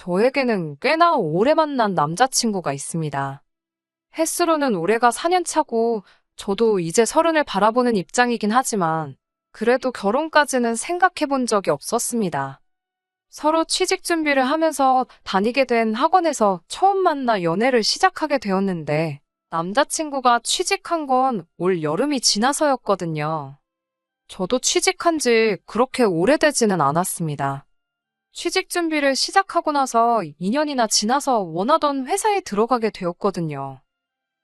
저에게는 꽤나 오래 만난 남자친구가 있습니다. 햇수로는 올해가 4년 차고 저도 이제 서른을 바라보는 입장이긴 하지만 그래도 결혼까지는 생각해 본 적이 없었습니다. 서로 취직 준비를 하면서 다니게 된 학원에서 처음 만나 연애를 시작하게 되었는데 남자친구가 취직한 건 올 여름이 지나서였거든요. 저도 취직한 지 그렇게 오래되지는 않았습니다. 취직 준비를 시작하고 나서 2년이나 지나서 원하던 회사에 들어가게 되었거든요.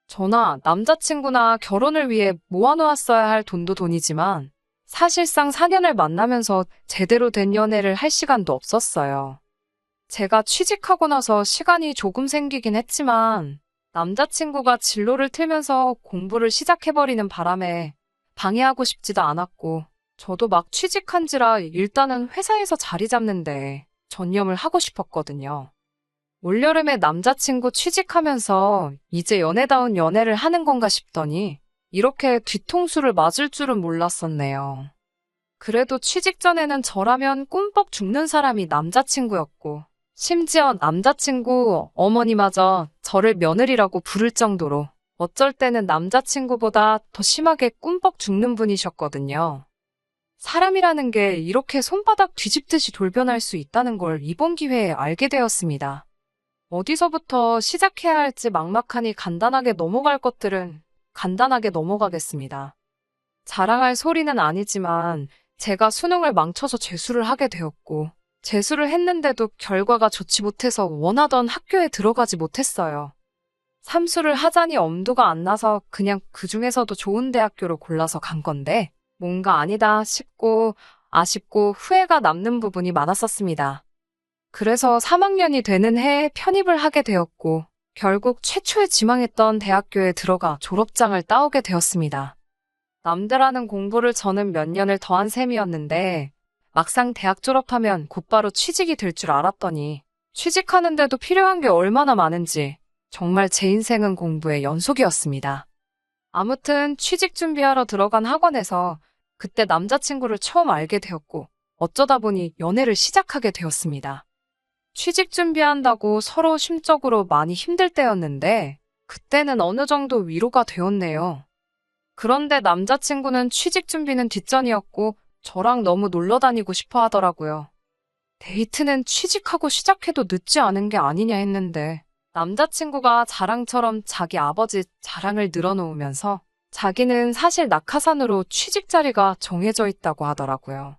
저나 남자친구나 결혼을 위해 모아놓았어야 할 돈도 돈이지만 사실상 4년을 만나면서 제대로 된 연애를 할 시간도 없었어요. 제가 취직하고 나서 시간이 조금 생기긴 했지만 남자친구가 진로를 틀면서 공부를 시작해버리는 바람에 방해하고 싶지도 않았고 저도 막 취직한지라 일단은 회사에서 자리 잡는데 전념을 하고 싶었거든요. 올여름에 남자친구 취직하면서 이제 연애다운 연애를 하는 건가 싶더니 이렇게 뒤통수를 맞을 줄은 몰랐었네요. 그래도 취직 전에는 저라면 꿈뻑 죽는 사람이 남자친구였고 심지어 남자친구 어머니마저 저를 며느리라고 부를 정도로 어쩔 때는 남자친구보다 더 심하게 꿈뻑 죽는 분이셨거든요. 사람이라는 게 이렇게 손바닥 뒤집듯이 돌변할 수 있다는 걸 이번 기회에 알게 되었습니다. 어디서부터 시작해야 할지 막막하니 간단하게 넘어갈 것들은 간단하게 넘어가겠습니다. 자랑할 소리는 아니지만 제가 수능을 망쳐서 재수를 하게 되었고 재수를 했는데도 결과가 좋지 못해서 원하던 학교에 들어가지 못했어요. 삼수를 하자니 엄두가 안 나서 그냥 그 중에서도 좋은 대학교로 골라서 간 건데 뭔가 아니다 싶고 아쉽고 후회가 남는 부분이 많았었습니다. 그래서 3학년이 되는 해에 편입을 하게 되었고 결국 최초에 지망했던 대학교에 들어가 졸업장을 따오게 되었습니다. 남들 하는 공부를 저는 몇 년을 더한 셈이었는데 막상 대학 졸업하면 곧바로 취직이 될 줄 알았더니 취직하는데도 필요한 게 얼마나 많은지 정말 제 인생은 공부의 연속이었습니다. 아무튼 취직 준비하러 들어간 학원에서 그때 남자친구를 처음 알게 되었고 어쩌다 보니 연애를 시작하게 되었습니다. 취직 준비한다고 서로 심적으로 많이 힘들 때였는데 그때는 어느 정도 위로가 되었네요. 그런데 남자친구는 취직 준비는 뒷전이었고 저랑 너무 놀러 다니고 싶어 하더라고요. 데이트는 취직하고 시작해도 늦지 않은 게 아니냐 했는데 남자친구가 자랑처럼 자기 아버지 자랑을 늘어놓으면서 자기는 사실 낙하산으로 취직 자리가 정해져 있다고 하더라고요.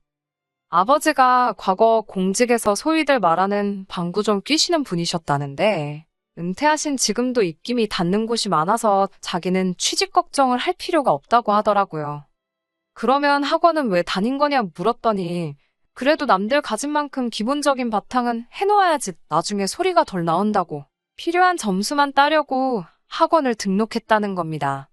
아버지가 과거 공직에서 소위들 말하는 방구 좀 끼시는 분이셨다는데 은퇴하신 지금도 입김이 닿는 곳이 많아서 자기는 취직 걱정을 할 필요가 없다고 하더라고요. 그러면 학원은 왜 다닌 거냐 물었더니 그래도 남들 가진 만큼 기본적인 바탕은 해놓아야지 나중에 소리가 덜 나온다고 필요한 점수만 따려고 학원을 등록했다는 겁니다.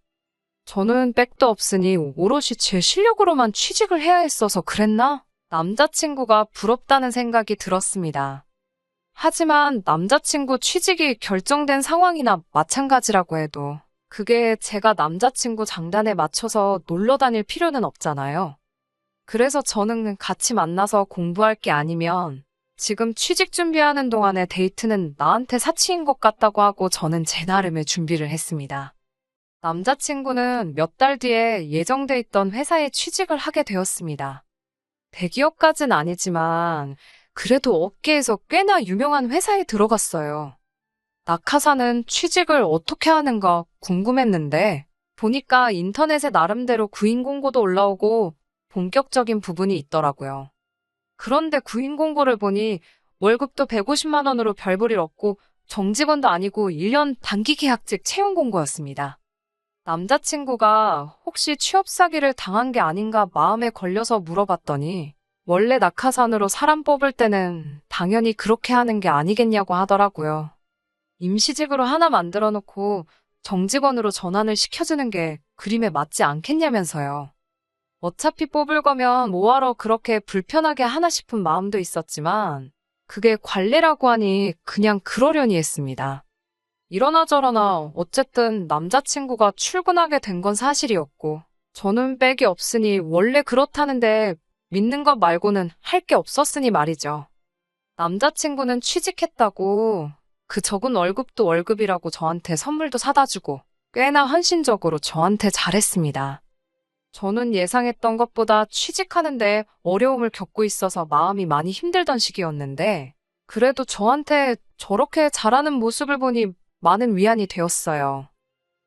저는 백도 없으니 오롯이 제 실력으로만 취직을 해야 했어서 그랬나? 남자친구가 부럽다는 생각이 들었습니다. 하지만 남자친구 취직이 결정된 상황이나 마찬가지라고 해도 그게 제가 남자친구 장단에 맞춰서 놀러 다닐 필요는 없잖아요. 그래서 저는 같이 만나서 공부할 게 아니면 지금 취직 준비하는 동안의 데이트는 나한테 사치인 것 같다고 하고 저는 제 나름의 준비를 했습니다. 남자친구는 몇 달 뒤에 예정돼 있던 회사에 취직을 하게 되었습니다. 대기업까진 아니지만 그래도 업계에서 꽤나 유명한 회사에 들어갔어요. 낙하산은 취직을 어떻게 하는가 궁금했는데 보니까 인터넷에 나름대로 구인 공고도 올라오고 본격적인 부분이 있더라고요. 그런데 구인 공고를 보니 월급도 150만 원으로 별 볼 일 없고 정직원도 아니고 1년 단기 계약직 채용 공고였습니다. 남자친구가 혹시 취업 사기를 당한 게 아닌가 마음에 걸려서 물어봤더니 원래 낙하산으로 사람 뽑을 때는 당연히 그렇게 하는 게 아니겠냐고 하더라고요. 임시직으로 하나 만들어 놓고 정직원으로 전환을 시켜주는 게 그림에 맞지 않겠냐면서요. 어차피 뽑을 거면 뭐하러 그렇게 불편하게 하나 싶은 마음도 있었지만 그게 관례라고 하니 그냥 그러려니 했습니다. 이러나 저러나 어쨌든 남자친구가 출근하게 된 건 사실이었고 저는 백이 없으니 원래 그렇다는데 믿는 것 말고는 할 게 없었으니 말이죠. 남자친구는 취직했다고 그 적은 월급도 월급이라고 저한테 선물도 사다 주고 꽤나 헌신적으로 저한테 잘했습니다. 저는 예상했던 것보다 취직하는데 어려움을 겪고 있어서 마음이 많이 힘들던 시기였는데 그래도 저한테 저렇게 잘하는 모습을 보니 많은 위안이 되었어요.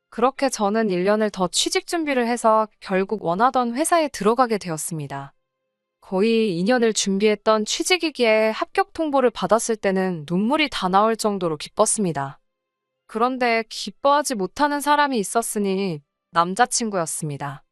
그렇게 저는 1년을 더 취직 준비를 해서 결국 원하던 회사에 들어가게 되었습니다. 거의 2년을 준비했던 취직이기에 합격 통보를 받았을 때는 눈물이 다 나올 정도로 기뻤습니다. 그런데 기뻐하지 못하는 사람이 있었으니 남자친구였습니다.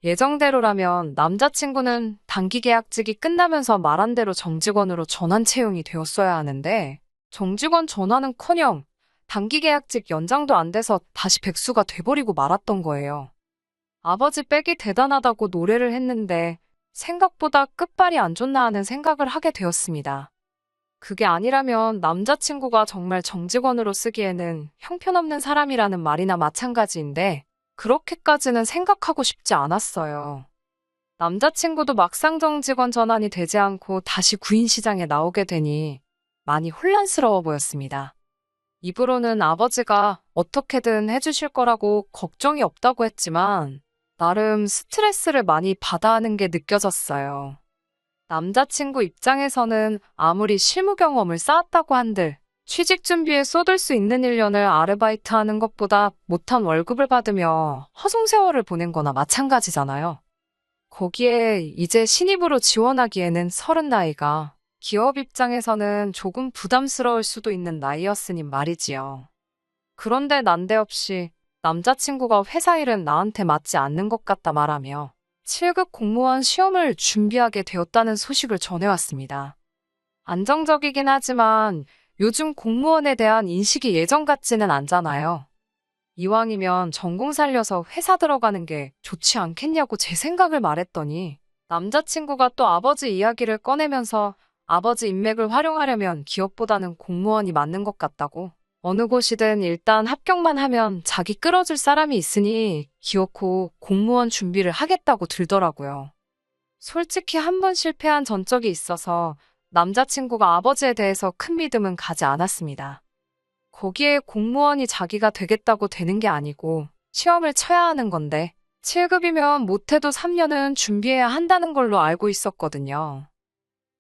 예정대로라면 남자친구는 단기 계약직이 끝나면서 말한 대로 정직원으로 전환 채용이 되었어야 하는데 정직원 전환은커녕 단기 계약직 연장도 안 돼서 다시 백수가 돼버리고 말았던 거예요. 아버지 빽이 대단하다고 노래를 했는데 생각보다 끝발이 안 좋나 하는 생각을 하게 되었습니다. 그게 아니라면 남자친구가 정말 정직원으로 쓰기에는 형편없는 사람이라는 말이나 마찬가지인데 그렇게까지는 생각하고 싶지 않았어요. 남자친구도 막상 정직원 전환이 되지 않고 다시 구인 시장에 나오게 되니 많이 혼란스러워 보였습니다. 입으로는 아버지가 어떻게든 해주실 거라고 걱정이 없다고 했지만 나름 스트레스를 많이 받아 하는 게 느껴졌어요. 남자친구 입장에서는 아무리 실무 경험을 쌓았다고 한들 취직 준비에 쏟을 수 있는 1년을 아르바이트 하는 것보다 못한 월급을 받으며 허송세월을 보낸 거나 마찬가지잖아요. 거기에 이제 신입으로 지원하기에는 30 나이가 기업 입장에서는 조금 부담스러울 수도 있는 나이였으니 말이지요. 그런데 난데없이 남자친구가 회사 일은 나한테 맞지 않는 것 같다 말하며 7급 공무원 시험을 준비하게 되었다는 소식을 전해왔습니다. 안정적이긴 하지만 요즘 공무원에 대한 인식이 예전 같지는 않잖아요. 이왕이면 전공 살려서 회사 들어가는 게 좋지 않겠냐고 제 생각을 말했더니 남자친구가 또 아버지 이야기를 꺼내면서 아버지 인맥을 활용하려면 기업보다는 공무원이 맞는 것 같다고. 어느 곳이든 일단 합격만 하면 자기 끌어줄 사람이 있으니 기어코 공무원 준비를 하겠다고 들더라고요. 솔직히 한 번 실패한 전적이 있어서 남자친구가 아버지에 대해서 큰 믿음은 가지 않았습니다. 거기에 공무원이 자기가 되겠다고 되는 게 아니고 시험을 쳐야 하는 건데 7급이면 못해도 3년은 준비해야 한다는 걸로 알고 있었거든요.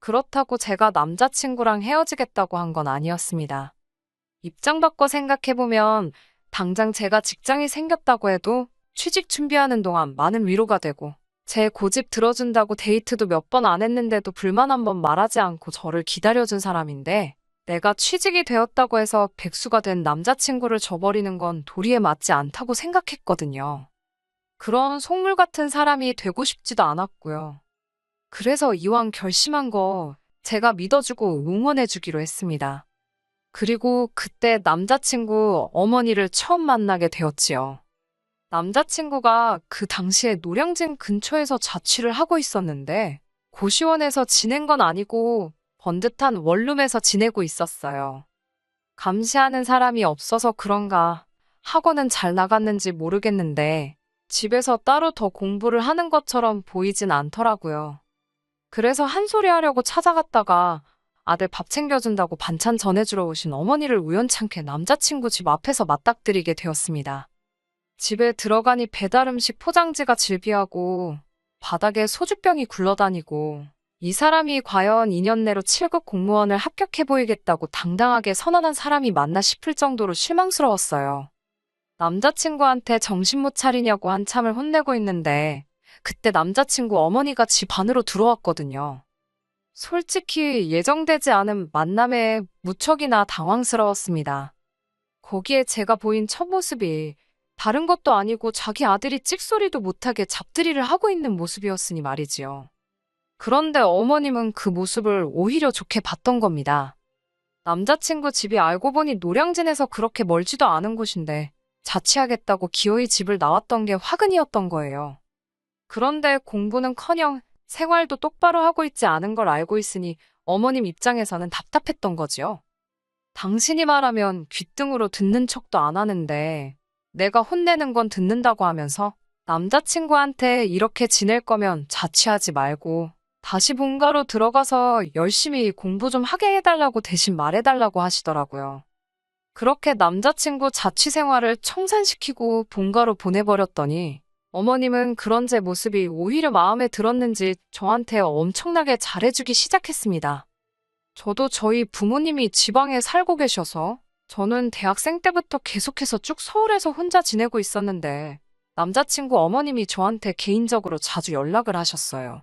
그렇다고 제가 남자친구랑 헤어지겠다고 한 건 아니었습니다. 입장 바꿔 생각해보면 당장 제가 직장이 생겼다고 해도 취직 준비하는 동안 많은 위로가 되고 제 고집 들어준다고 데이트도 몇 번 안 했는데도 불만 한 번 말하지 않고 저를 기다려준 사람인데 내가 취직이 되었다고 해서 백수가 된 남자친구를 저버리는 건 도리에 맞지 않다고 생각했거든요. 그런 속물 같은 사람이 되고 싶지도 않았고요. 그래서 이왕 결심한 거 제가 믿어주고 응원해주기로 했습니다. 그리고 그때 남자친구 어머니를 처음 만나게 되었지요. 남자친구가 그 당시에 노량진 근처에서 자취를 하고 있었는데 고시원에서 지낸 건 아니고 번듯한 원룸에서 지내고 있었어요. 감시하는 사람이 없어서 그런가 학원은 잘 나갔는지 모르겠는데 집에서 따로 더 공부를 하는 것처럼 보이진 않더라고요. 그래서 한 소리 하려고 찾아갔다가 아들 밥 챙겨준다고 반찬 전해주러 오신 어머니를 우연찮게 남자친구 집 앞에서 맞닥뜨리게 되었습니다. 집에 들어가니 배달음식 포장지가 질비하고 바닥에 소주병이 굴러다니고 이 사람이 과연 2년 내로 7급 공무원을 합격해 보이겠다고 당당하게 선언한 사람이 맞나 싶을 정도로 실망스러웠어요. 남자친구한테 정신 못 차리냐고 한참을 혼내고 있는데 그때 남자친구 어머니가 집 안으로 들어왔거든요. 솔직히 예정되지 않은 만남에 무척이나 당황스러웠습니다. 거기에 제가 보인 첫 모습이 다른 것도 아니고 자기 아들이 찍소리도 못하게 잡들이를 하고 있는 모습이었으니 말이지요. 그런데 어머님은 그 모습을 오히려 좋게 봤던 겁니다. 남자친구 집이 알고 보니 노량진에서 그렇게 멀지도 않은 곳인데 자취하겠다고 기어이 집을 나왔던 게 화근이었던 거예요. 그런데 공부는커녕 생활도 똑바로 하고 있지 않은 걸 알고 있으니 어머님 입장에서는 답답했던 거지요. 당신이 말하면 귓등으로 듣는 척도 안 하는데 내가 혼내는 건 듣는다고 하면서 남자친구한테 이렇게 지낼 거면 자취하지 말고 다시 본가로 들어가서 열심히 공부 좀 하게 해달라고 대신 말해달라고 하시더라고요. 그렇게 남자친구 자취생활을 청산시키고 본가로 보내버렸더니 어머님은 그런 제 모습이 오히려 마음에 들었는지 저한테 엄청나게 잘해주기 시작했습니다. 저도 저희 부모님이 지방에 살고 계셔서 저는 대학생 때부터 계속해서 쭉 서울에서 혼자 지내고 있었는데 남자친구 어머님이 저한테 개인적으로 자주 연락을 하셨어요.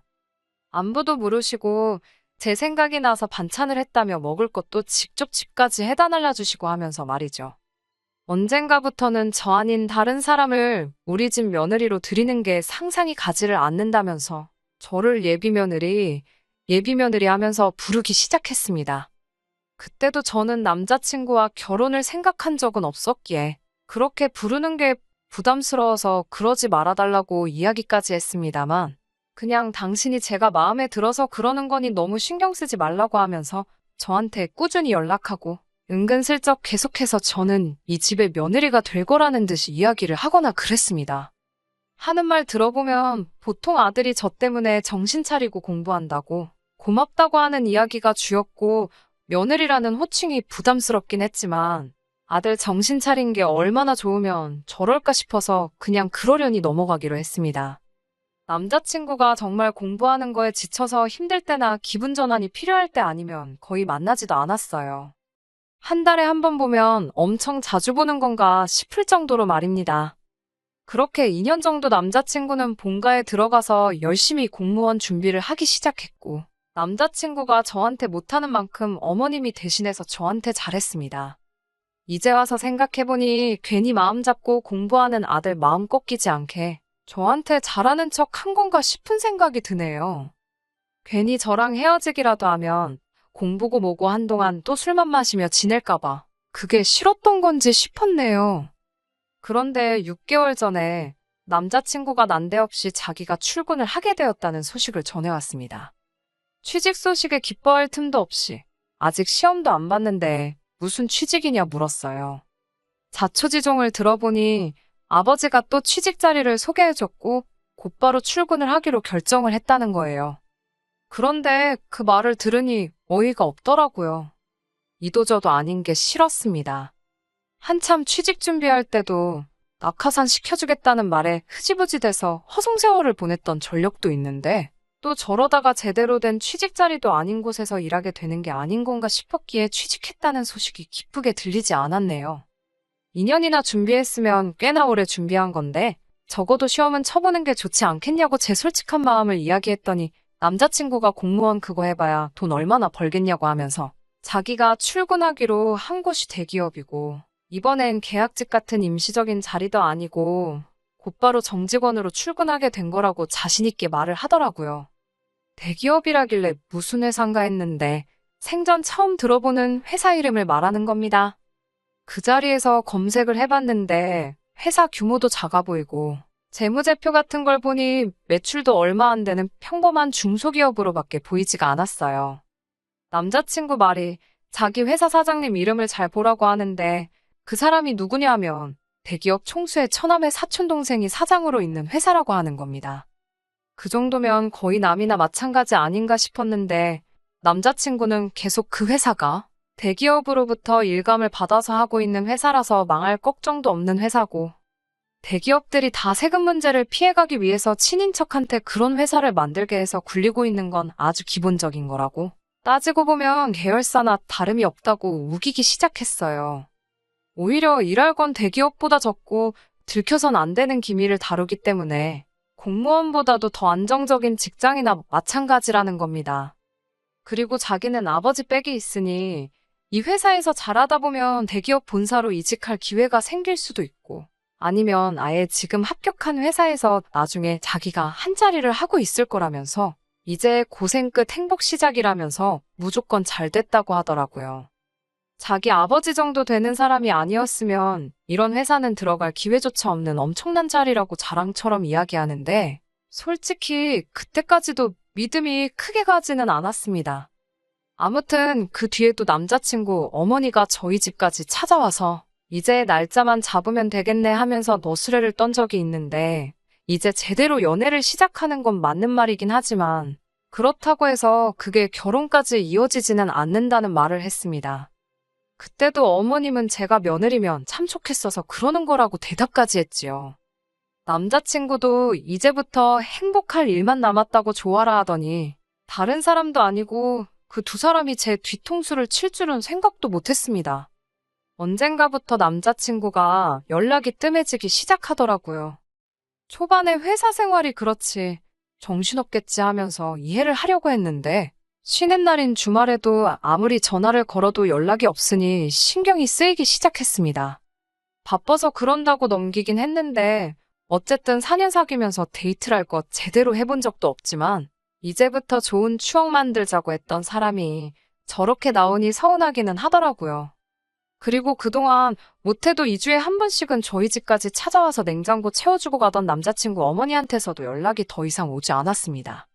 안부도 물으시고 제 생각이 나서 반찬을 했다며 먹을 것도 직접 집까지 해다 날라주시고 하면서 말이죠. 언젠가부터는 저 아닌 다른 사람을 우리 집 며느리로 들이는 게 상상이 가지를 않는다면서 저를 예비며느리 하면서 부르기 시작했습니다. 그때도 저는 남자친구와 결혼을 생각한 적은 없었기에 그렇게 부르는 게 부담스러워서 그러지 말아달라고 이야기까지 했습니다만 그냥 당신이 제가 마음에 들어서 그러는 거니 너무 신경 쓰지 말라고 하면서 저한테 꾸준히 연락하고 은근슬쩍 계속해서 저는 이 집의 며느리가 될 거라는 듯이 이야기를 하거나 그랬습니다. 하는 말 들어보면 보통 아들이 저 때문에 정신 차리고 공부한다고 고맙다고 하는 이야기가 주였고 며느리라는 호칭이 부담스럽긴 했지만 아들 정신 차린 게 얼마나 좋으면 저럴까 싶어서 그냥 그러려니 넘어가기로 했습니다. 남자친구가 정말 공부하는 거에 지쳐서 힘들 때나 기분 전환이 필요할 때 아니면 거의 만나지도 않았어요. 한 달에 한 번 보면 엄청 자주 보는 건가 싶을 정도로 말입니다. 그렇게 2년 정도 남자친구는 본가에 들어가서 열심히 공무원 준비를 하기 시작했고 남자친구가 저한테 못하는 만큼 어머님이 대신해서 저한테 잘했습니다. 이제 와서 생각해보니 괜히 마음 잡고 공부하는 아들 마음 꺾이지 않게 저한테 잘하는 척 한 건가 싶은 생각이 드네요. 괜히 저랑 헤어지기라도 하면 공부고 뭐고 한동안 또 술만 마시며 지낼까봐 그게 싫었던 건지 싶었네요. 그런데 6개월 전에 남자친구가 난데없이 자기가 출근을 하게 되었다는 소식을 전해왔습니다. 취직 소식에 기뻐할 틈도 없이 아직 시험도 안 봤는데 무슨 취직이냐 물었어요. 자초지종을 들어보니 아버지가 또 취직 자리를 소개해줬고 곧바로 출근을 하기로 결정을 했다는 거예요. 그런데 그 말을 들으니 어이가 없더라고요. 이도저도 아닌 게 싫었습니다. 한참 취직 준비할 때도 낙하산 시켜주겠다는 말에 흐지부지 돼서 허송세월을 보냈던 전력도 있는데 또 저러다가 제대로 된 취직 자리도 아닌 곳에서 일하게 되는 게 아닌 건가 싶었기에 취직했다는 소식이 기쁘게 들리지 않았네요. 2년이나 준비했으면 꽤나 오래 준비한 건데 적어도 시험은 쳐보는 게 좋지 않겠냐고 제 솔직한 마음을 이야기했더니 남자친구가 공무원 그거 해봐야 돈 얼마나 벌겠냐고 하면서 자기가 출근하기로 한 곳이 대기업이고 이번엔 계약직 같은 임시적인 자리도 아니고 곧바로 정직원으로 출근하게 된 거라고 자신있게 말을 하더라고요. 대기업이라길래 무슨 회사인가 했는데 생전 처음 들어보는 회사 이름을 말하는 겁니다. 그 자리에서 검색을 해봤는데 회사 규모도 작아 보이고 재무제표 같은 걸 보니 매출도 얼마 안 되는 평범한 중소기업으로밖에 보이지가 않았어요. 남자친구 말이 자기 회사 사장님 이름을 잘 보라고 하는데 그 사람이 누구냐 하면 대기업 총수의 처남의 사촌동생이 사장으로 있는 회사라고 하는 겁니다. 그 정도면 거의 남이나 마찬가지 아닌가 싶었는데 남자친구는 계속 그 회사가 대기업으로부터 일감을 받아서 하고 있는 회사라서 망할 걱정도 없는 회사고 대기업들이 다 세금 문제를 피해가기 위해서 친인척한테 그런 회사를 만들게 해서 굴리고 있는 건 아주 기본적인 거라고 따지고 보면 계열사나 다름이 없다고 우기기 시작했어요. 오히려 일할 건 대기업보다 적고 들켜선 안 되는 기밀을 다루기 때문에 공무원보다도 더 안정적인 직장이나 마찬가지라는 겁니다. 그리고 자기는 아버지 빽이 있으니 이 회사에서 잘하다 보면 대기업 본사로 이직할 기회가 생길 수도 있고 아니면 아예 지금 합격한 회사에서 나중에 자기가 한 자리를 하고 있을 거라면서 이제 고생 끝 행복 시작이라면서 무조건 잘 됐다고 하더라고요. 자기 아버지 정도 되는 사람이 아니었으면 이런 회사는 들어갈 기회조차 없는 엄청난 자리라고 자랑처럼 이야기하는데 솔직히 그때까지도 믿음이 크게 가지는 않았습니다. 아무튼 그 뒤에도 남자친구 어머니가 저희 집까지 찾아와서 이제 날짜만 잡으면 되겠네 하면서 너스레를 떤 적이 있는데 이제 제대로 연애를 시작하는 건 맞는 말이긴 하지만 그렇다고 해서 그게 결혼까지 이어지지는 않는다는 말을 했습니다. 그때도 어머님은 제가 며느리면 참 좋겠어서 그러는 거라고 대답까지 했지요. 남자친구도 이제부터 행복할 일만 남았다고 좋아라 하더니 다른 사람도 아니고 그 두 사람이 제 뒤통수를 칠 줄은 생각도 못했습니다. 언젠가부터 남자친구가 연락이 뜸해지기 시작하더라고요. 초반에 회사 생활이 그렇지 정신없겠지 하면서 이해를 하려고 했는데 쉬는 날인 주말에도 아무리 전화를 걸어도 연락이 없으니 신경이 쓰이기 시작했습니다. 바빠서 그런다고 넘기긴 했는데 어쨌든 4년 사귀면서 데이트를 할 것 제대로 해본 적도 없지만 이제부터 좋은 추억 만들자고 했던 사람이 저렇게 나오니 서운하기는 하더라고요. 그리고 그동안 못해도 2주에 한 번씩은 저희 집까지 찾아와서 냉장고 채워주고 가던 남자친구 어머니한테서도 연락이 더 이상 오지 않았습니다.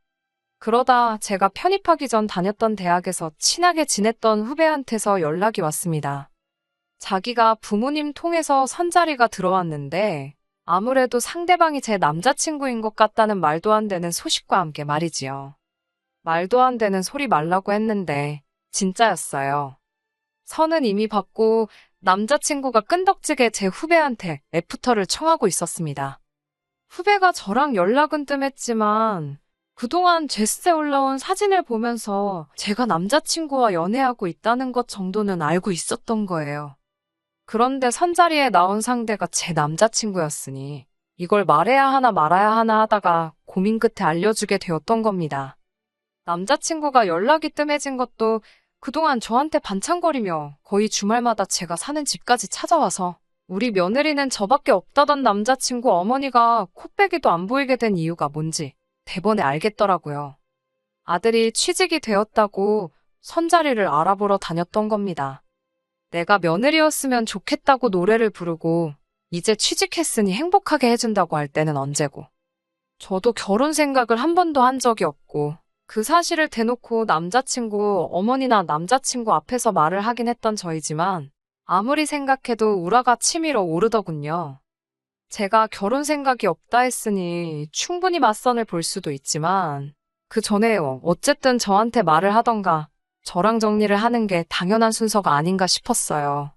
그러다 제가 편입하기 전 다녔던 대학에서 친하게 지냈던 후배한테서 연락이 왔습니다. 자기가 부모님 통해서 선자리가 들어왔는데 아무래도 상대방이 제 남자친구인 것 같다는 말도 안 되는 소식과 함께 말이지요. 말도 안 되는 소리 말라고 했는데 진짜였어요. 선은 이미 받고 남자친구가 끈덕지게 제 후배한테 애프터를 청하고 있었습니다. 후배가 저랑 연락은 뜸했지만 그동안 제스에 올라온 사진을 보면서 제가 남자친구와 연애하고 있다는 것 정도는 알고 있었던 거예요. 그런데 선자리에 나온 상대가 제 남자친구였으니 이걸 말해야 하나 말아야 하나 하다가 고민 끝에 알려주게 되었던 겁니다. 남자친구가 연락이 뜸해진 것도 그동안 저한테 반창거리며 거의 주말마다 제가 사는 집까지 찾아와서 우리 며느리는 저밖에 없다던 남자친구 어머니가 코빼기도 안 보이게 된 이유가 뭔지 대번에 알겠더라고요. 아들이 취직이 되었다고 선자리를 알아보러 다녔던 겁니다. 내가 며느리였으면 좋겠다고 노래를 부르고 이제 취직했으니 행복하게 해준다고 할 때는 언제고. 저도 결혼 생각을 한 번도 한 적이 없고 그 사실을 대놓고 남자친구 어머니나 남자친구 앞에서 말을 하긴 했던 저이지만 아무리 생각해도 우라가 치밀어 오르더군요. 제가 결혼 생각이 없다 했으니 충분히 맞선을 볼 수도 있지만 그 전에 어쨌든 저한테 말을 하던가 저랑 정리를 하는 게 당연한 순서가 아닌가 싶었어요.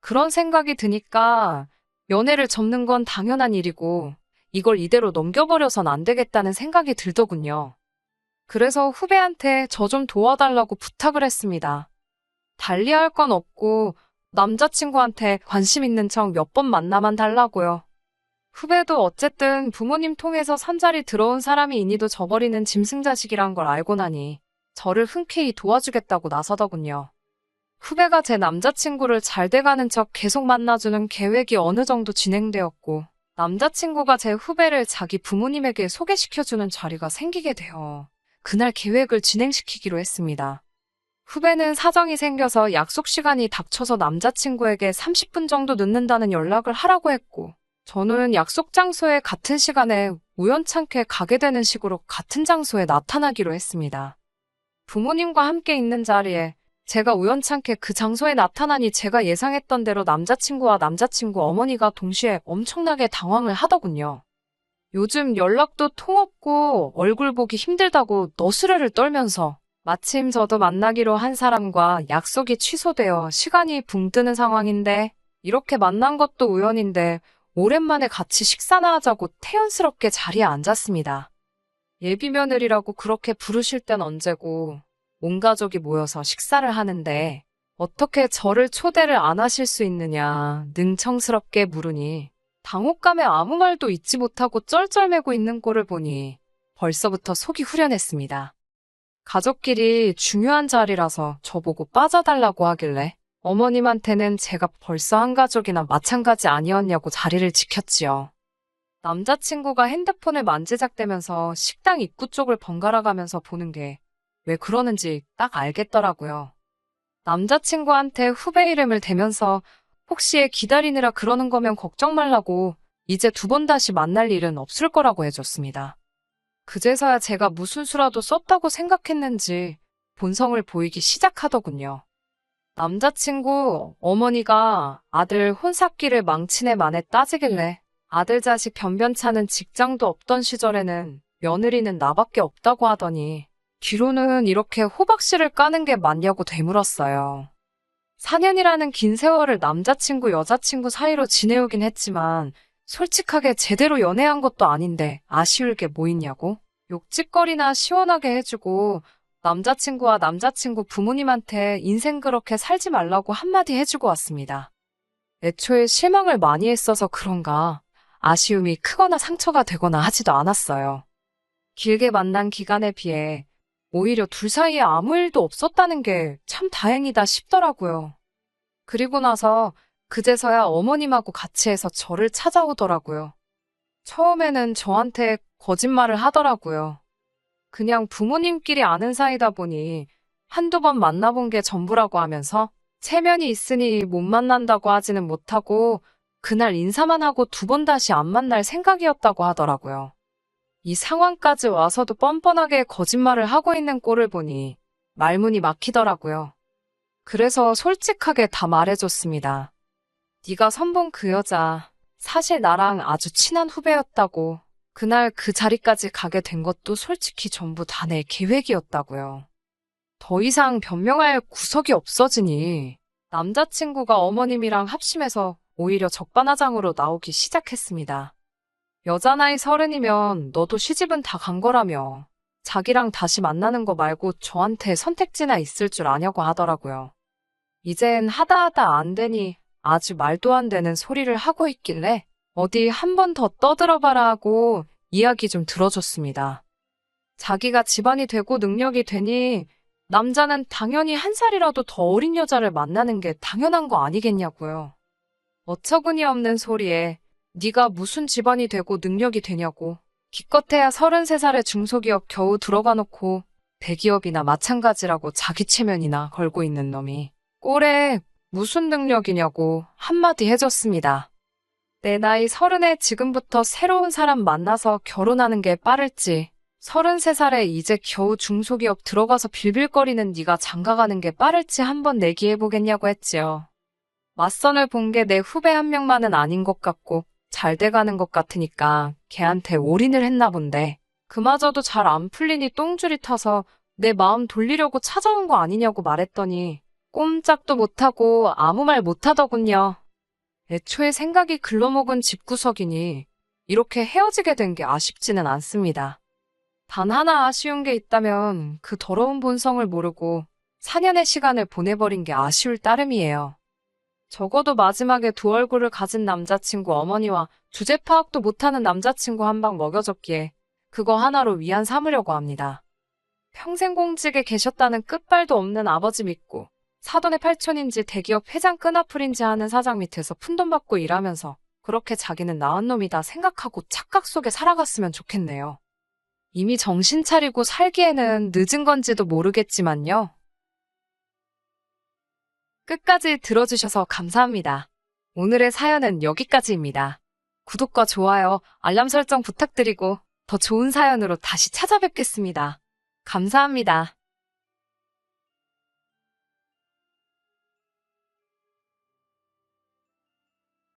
그런 생각이 드니까 연애를 접는 건 당연한 일이고 이걸 이대로 넘겨버려선 안 되겠다는 생각이 들더군요. 그래서 후배한테 저 좀 도와달라고 부탁을 했습니다. 달리할 건 없고 남자친구한테 관심 있는 척 몇 번 만나만 달라고요. 후배도 어쨌든 부모님 통해서 선자리 들어온 사람이 이니도 저버리는 짐승자식이란 걸 알고 나니 저를 흔쾌히 도와주겠다고 나서더군요. 후배가 제 남자친구를 잘 돼가는 척 계속 만나주는 계획이 어느 정도 진행되었고 남자친구가 제 후배를 자기 부모님에게 소개시켜주는 자리가 생기게 되어 그날 계획을 진행시키기로 했습니다. 후배는 사정이 생겨서 약속 시간이 닥쳐서 남자친구에게 30분 정도 늦는다는 연락을 하라고 했고 저는 약속 장소에 같은 시간에 우연찮게 가게 되는 식으로 같은 장소에 나타나기로 했습니다. 부모님과 함께 있는 자리에 제가 우연찮게 그 장소에 나타나니 제가 예상했던 대로 남자친구와 남자친구 어머니가 동시에 엄청나게 당황을 하더군요. 요즘 연락도 통 없고 얼굴 보기 힘들다고 너스레를 떨면서 마침 저도 만나기로 한 사람과 약속이 취소되어 시간이 붕 뜨는 상황인데 이렇게 만난 것도 우연인데 오랜만에 같이 식사나 하자고 태연스럽게 자리에 앉았습니다. 예비며느리라고 그렇게 부르실 땐 언제고 온 가족이 모여서 식사를 하는데 어떻게 저를 초대를 안 하실 수 있느냐 능청스럽게 물으니 당혹감에 아무 말도 잊지 못하고 쩔쩔매고 있는 꼴을 보니 벌써부터 속이 후련했습니다. 가족끼리 중요한 자리라서 저보고 빠져달라고 하길래 어머님한테는 제가 벌써 한 가족이나 마찬가지 아니었냐고 자리를 지켰지요. 남자친구가 핸드폰을 만지작대면서 식당 입구 쪽을 번갈아 가면서 보는 게 왜 그러는지 딱 알겠더라고요. 남자친구한테 후배 이름을 대면서 혹시 기다리느라 그러는 거면 걱정 말라고 이제 두 번 다시 만날 일은 없을 거라고 해줬습니다. 그제서야 제가 무슨 수라도 썼다고 생각했는지 본성을 보이기 시작하더군요. 남자친구 어머니가 아들 혼삭기를 망치네 마네 따지길래 아들 자식 변변찮은 직장도 없던 시절에는 며느리는 나밖에 없다고 하더니 뒤로는 이렇게 호박씨를 까는 게 맞냐고 되물었어요. 4년이라는 긴 세월을 남자친구, 여자친구 사이로 지내오긴 했지만 솔직하게 제대로 연애한 것도 아닌데 아쉬울 게 뭐 있냐고? 욕짓거리나 시원하게 해주고 남자친구와 남자친구 부모님한테 인생 그렇게 살지 말라고 한마디 해주고 왔습니다. 애초에 실망을 많이 했어서 그런가 아쉬움이 크거나 상처가 되거나 하지도 않았어요. 길게 만난 기간에 비해 오히려 둘 사이에 아무 일도 없었다는 게 참 다행이다 싶더라고요. 그리고 나서 그제서야 어머님하고 같이 해서 저를 찾아오더라고요. 처음에는 저한테 거짓말을 하더라고요. 그냥 부모님끼리 아는 사이다 보니 한두 번 만나본 게 전부라고 하면서 체면이 있으니 못 만난다고 하지는 못하고 그날 인사만 하고 두 번 다시 안 만날 생각이었다고 하더라고요. 이 상황까지 와서도 뻔뻔하게 거짓말을 하고 있는 꼴을 보니 말문이 막히더라고요. 그래서 솔직하게 다 말해줬습니다. 네가 선본 그 여자 사실 나랑 아주 친한 후배였다고. 그날 그 자리까지 가게 된 것도 솔직히 전부 다 내 계획이었다고요. 더 이상 변명할 구석이 없어지니 남자친구가 어머님이랑 합심해서 오히려 적반하장으로 나오기 시작했습니다. 여자 나이 30이면 너도 시집은 다 간 거라며 자기랑 다시 만나는 거 말고 저한테 선택지나 있을 줄 아냐고 하더라고요. 이젠 하다 안 되니 아주 말도 안 되는 소리를 하고 있길래 어디 한 번 더 떠들어봐라 하고 이야기 좀 들어줬습니다. 자기가 집안이 되고 능력이 되니 남자는 당연히 한 살이라도 더 어린 여자를 만나는 게 당연한 거 아니겠냐고요. 어처구니 없는 소리에 네가 무슨 집안이 되고 능력이 되냐고. 기껏해야 33살의 중소기업 겨우 들어가 놓고 대기업이나 마찬가지라고 자기 체면이나 걸고 있는 놈이 꼴에 무슨 능력이냐고 한마디 해줬습니다. 내 나이 30에 지금부터 새로운 사람 만나서 결혼하는 게 빠를지 33살에 이제 겨우 중소기업 들어가서 빌빌거리는 네가 장가가는 게 빠를지 한번 내기해보겠냐고 했지요. 맞선을 본 게 내 후배 한 명만은 아닌 것 같고 잘 돼가는 것 같으니까 걔한테 올인을 했나 본데 그마저도 잘 안 풀리니 똥줄이 타서 내 마음 돌리려고 찾아온 거 아니냐고 말했더니 꼼짝도 못하고 아무 말 못하더군요. 애초에 생각이 글러먹은 집구석이니 이렇게 헤어지게 된 게 아쉽지는 않습니다. 단 하나 아쉬운 게 있다면 그 더러운 본성을 모르고 4년의 시간을 보내버린 게 아쉬울 따름이에요. 적어도 마지막에 두 얼굴을 가진 남자친구 어머니와 주제 파악도 못하는 남자친구 한 방 먹여줬기에 그거 하나로 위안 삼으려고 합니다. 평생 공직에 계셨다는 끝발도 없는 아버지 믿고 사돈의 팔촌인지 대기업 회장 끈앞풀인지 하는 사장 밑에서 푼돈 받고 일하면서 그렇게 자기는 나은 놈이다 생각하고 착각 속에 살아갔으면 좋겠네요. 이미 정신 차리고 살기에는 늦은 건지도 모르겠지만요. 끝까지 들어주셔서 감사합니다. 오늘의 사연은 여기까지입니다. 구독과 좋아요, 알람 설정 부탁드리고 더 좋은 사연으로 다시 찾아뵙겠습니다. 감사합니다.